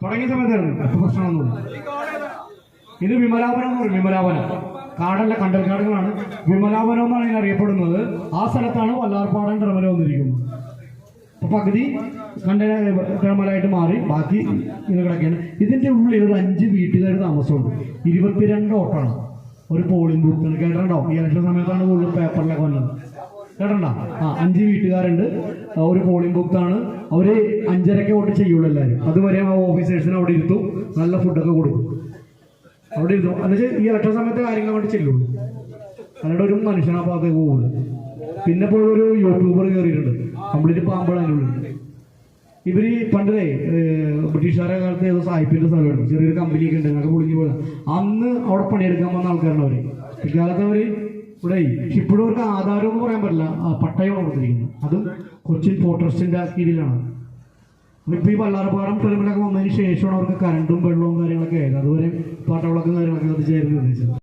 തുടങ്ങിയ സമയത്തായിരുന്നു പ്രശ്നമൊന്നുമില്ല. ഇത് വിമലാപനം എന്ന് പറയും. വിമലാപനം കാടല്ല, കണ്ടൽക്കാടുകളാണ്. വിമലാപനം എന്നാണ് ഇതിന് അറിയപ്പെടുന്നത്. ആ സ്ഥലത്താണ് വല്ലാർപാടം ടെർമല വന്നിരിക്കുന്നത്. അപ്പൊ പകുതി ടെർമലായിട്ട് മാറി, ബാക്കി ഇത് കിടക്കുകയാണ്. ഇതിന്റെ ഉള്ളിൽ ഒരു 5 വീട്ടുകാർ താമസമുണ്ട്. 22 ഓട്ടാണ്. ഒരു പോളിംഗ് ബൂത്ത് കേട്ടിട്ടുണ്ടോ? ഈ ഇലക്ഷൻ സമയത്താണ് കൂടുതൽ പേപ്പറിലൊക്കെ വന്നത്. കേട്ടണ്ട? 5 വീട്ടുകാരുണ്ട്. ഒരു പോളിംഗ് ബൂത്താണ്. അവര് 5:30 വോട്ട് ചെയ്യുള്ളൂ എല്ലാവരും. അതുവരെ ആ ഓഫീസേഴ്സിന് അവിടെ ഇരുത്തും, നല്ല ഫുഡൊക്കെ കൊടുക്കും. അവിടെ ഇരുത്തും. എന്നുവെച്ചാൽ ഈ ഇലക്ഷൻ സമയത്ത് കാര്യങ്ങൾ കൊണ്ട് ചെല്ലുള്ളൂ. അല്ലാണ്ട് ഒരു മനുഷ്യനാ ഭാഗത്തേക്ക് പോകില്ല. പിന്നെ ഇപ്പോൾ ഒരു യൂട്യൂബർ കയറിയിട്ടുണ്ട്. കംപ്ലീറ്റ് പാമ്പാണ് അതിനുള്ളിൽ. ഇവര് പണ്ടേ ബ്രിട്ടീഷുകാരെ കാലത്ത് ഏതോ സാഹിബിന്റെ സ്ഥലമാണ്, ചെറിയൊരു കമ്പനിയൊക്കെ ഉണ്ട്, ഞങ്ങൾക്ക് പൊളിഞ്ഞു പോയത്. അന്ന് അവിടെ പണിയെടുക്കാൻ വന്ന ആൾക്കാരാണ് അവര്. ഇക്കാലത്ത് അവര് ഇവിടെ ഇപ്പോഴും അവർക്ക് ആധാരം എന്ന് പറയാൻ പറ്റില്ല, പട്ടയമാണ് കൊടുത്തിരിക്കുന്നത്. അതും കൊച്ചിൻ പോർട്ട് ട്രസ്റ്റിന്റെ കീഴിലാണ്. ഇപ്പൊ ഈ വല്ലാർപാടം ടെർമിനലൊക്കെ വന്നതിന് ശേഷമാണ് അവർക്ക് കറണ്ടും വെള്ളവും കാര്യങ്ങളൊക്കെ ആയത്. അതുവരെ പാട്ടവിളക്കും കാര്യങ്ങളൊക്കെ അത് ചേർന്ന് നിർദ്ദേശിച്ചത്.